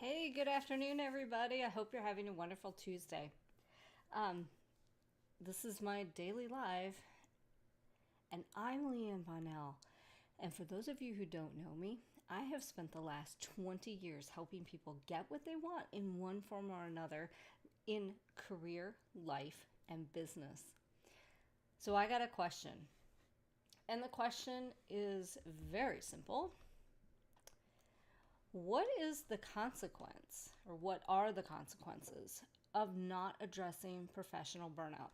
Hey, good afternoon, everybody. I hope you're having a wonderful Tuesday. Um, this is my daily live, and I'm Bonnell. And for those of you who don't know me, I have spent the last 20 years helping people get what they want in one form or another in career, life, and business. So I got a question. And the question is very simple. What is the consequence, or what are the consequences of not addressing professional burnout?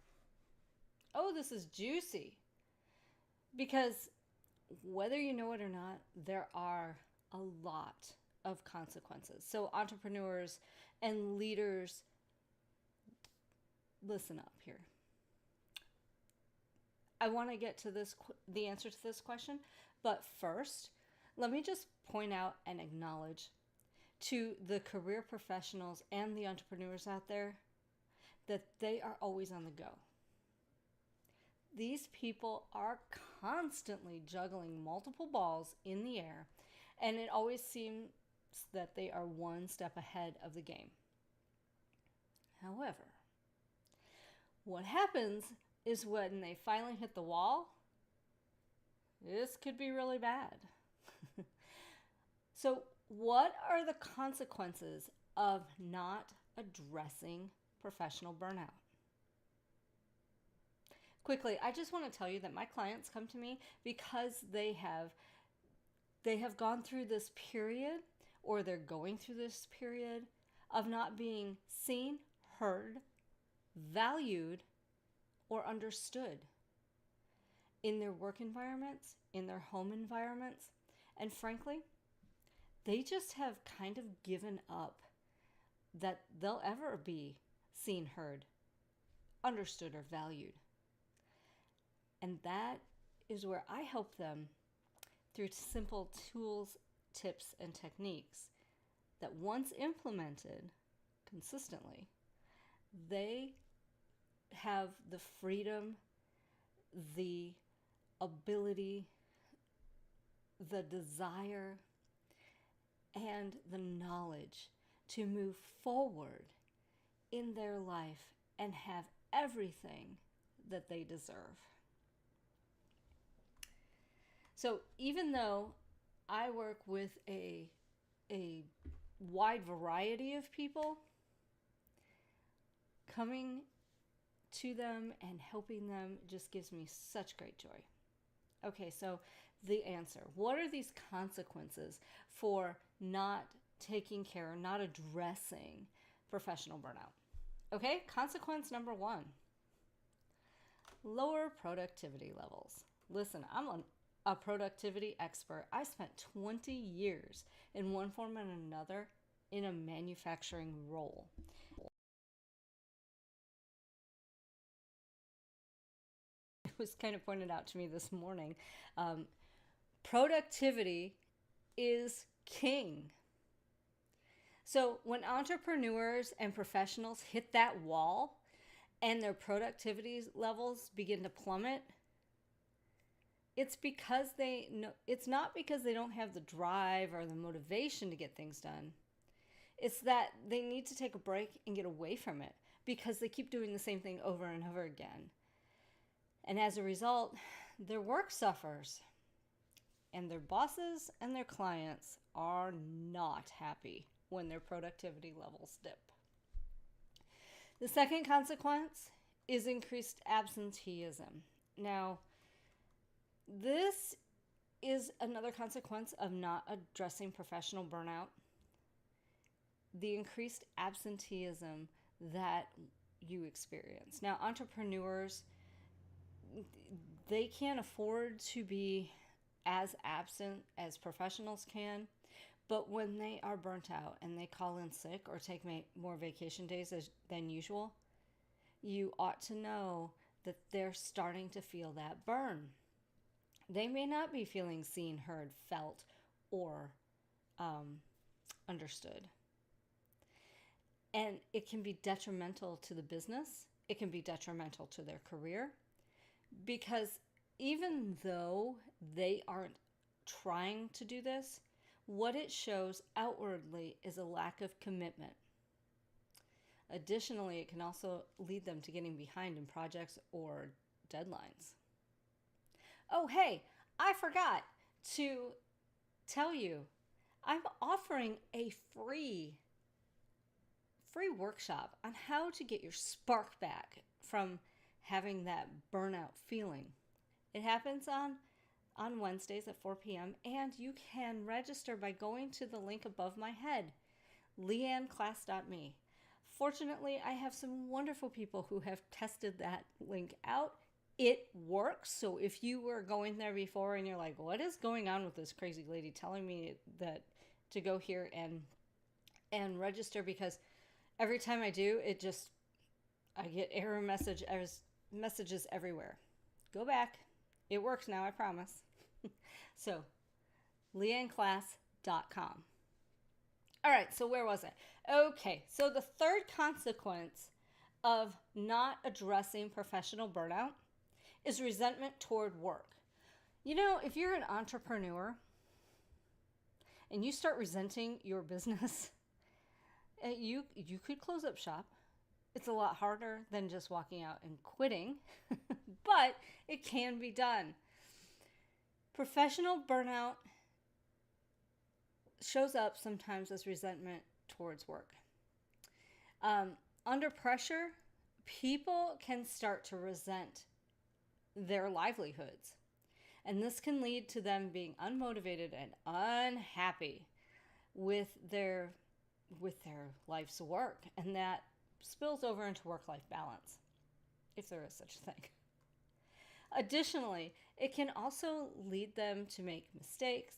Oh, this is juicy because whether you know it or not, there are a lot of consequences. So, entrepreneurs and leaders, listen up here. I want to get to the answer to this question, but first, let me just point out and acknowledge to the career professionals and the entrepreneurs out there that they are always on the go. These people are constantly juggling multiple balls in the air, and it always seems that they are one step ahead of the game. However, what happens is when they finally hit the wall, this could be really bad. So, what are the consequences of not addressing professional burnout? Quickly, I just want to tell you that my clients come to me because they have gone through this period, or they're going through this period of not being seen, heard, valued, or understood in their work environments, in their home environments, and frankly, they just have kind of given up that they'll ever be seen, heard, understood, or valued. And that is where I help them through simple tools, tips, and techniques that once implemented consistently, they have the freedom, the ability, the desire, and the knowledge to move forward in their life and have everything that they deserve. So even though I work with a wide variety of people, coming to them and helping them just gives me such great joy. Okay, so the answer. What are these consequences for not taking care, not addressing professional burnout? Okay, consequence number one, lower productivity levels. Listen, I'm a productivity expert. I spent 20 years in one form and another in a manufacturing role. It was kind of pointed out to me this morning. Productivity is king. So when entrepreneurs and professionals hit that wall and their productivity levels begin to plummet, it's not because they don't have the drive or the motivation to get things done. It's that they need to take a break and get away from it because they keep doing the same thing over and over again. And as a result, their work suffers. And their bosses and their clients are not happy when their productivity levels dip. The second consequence is increased absenteeism. Now, this is another consequence of not addressing professional burnout. The increased absenteeism that you experience. Now, entrepreneurs, they can't afford to be as absent as professionals can, but when they are burnt out and they call in sick or take more vacation days than usual, you ought to know that they're starting to feel that burn. They may not be feeling seen, heard, felt, or understood. And it can be detrimental to the business. It can be detrimental to their career because even though they aren't trying to do this, what it shows outwardly is a lack of commitment. Additionally, it can also lead them to getting behind in projects or deadlines. Oh, hey, I forgot to tell you, I'm offering a free workshop on how to get your spark back from having that burnout feeling. It happens on Wednesdays at 4 p.m. and you can register by going to the link above my head, leanneclass.me. Fortunately, I have some wonderful people who have tested that link out. It works. So if you were going there before and you're like, what is going on with this crazy lady telling me that to go here and register, because every time I do, I get error messages everywhere. Go back. It works now, I promise. So, leanneclass.com. All right, so where was I? Okay, so the third consequence of not addressing professional burnout is resentment toward work. You know, if you're an entrepreneur and you start resenting your business, you could close up shop. It's a lot harder than just walking out and quitting, but it can be done. Professional burnout shows up sometimes as resentment towards work. Under pressure, people can start to resent their livelihoods. And this can lead to them being unmotivated and unhappy with their life's work. And that spills over into work-life balance, if there is such a thing. Additionally, it can also lead them to make mistakes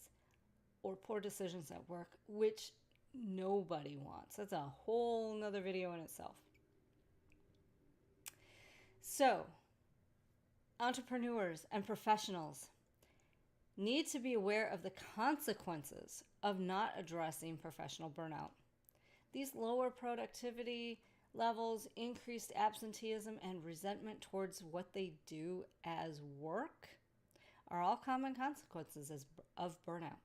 or poor decisions at work, which nobody wants. That's a whole nother video in itself. So, entrepreneurs and professionals need to be aware of the consequences of not addressing professional burnout. These lower productivity levels, increased absenteeism, and resentment towards what they do as work are all common consequences of burnout.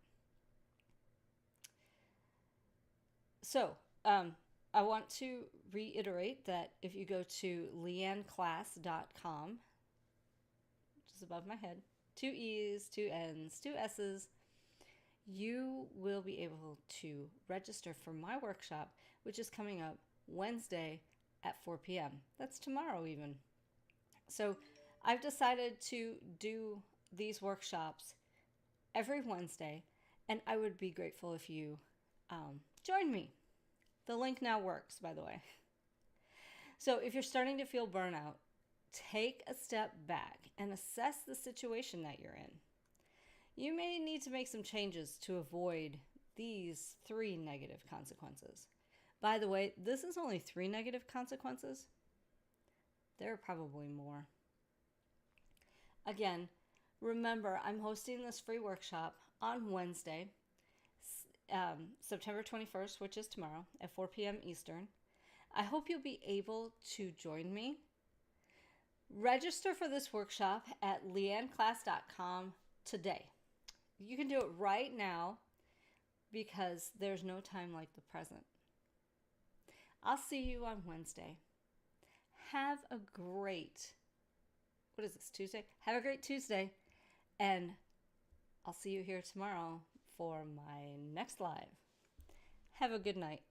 So, I want to reiterate that if you go to leanneclass.com, which is above my head, 2 E's, 2 N's, 2 S's, you will be able to register for my workshop, which is coming up Wednesday at 4 p.m. That's tomorrow even. So I've decided to do these workshops every Wednesday, and I would be grateful if you join me. The link now works, by the way. So if you're starting to feel burnout, take a step back and assess the situation that you're in. You may need to make some changes to avoid these 3 negative consequences. By the way, this is only 3 negative consequences. There are probably more. Again, remember, I'm hosting this free workshop on Wednesday, September 21st, which is tomorrow at 4 p.m. Eastern. I hope you'll be able to join me. Register for this workshop at leanneclass.com today. You can do it right now because there's no time like the present. I'll see you on Wednesday. Have a great, Tuesday? Have a great Tuesday. And I'll see you here tomorrow for my next live. Have a good night.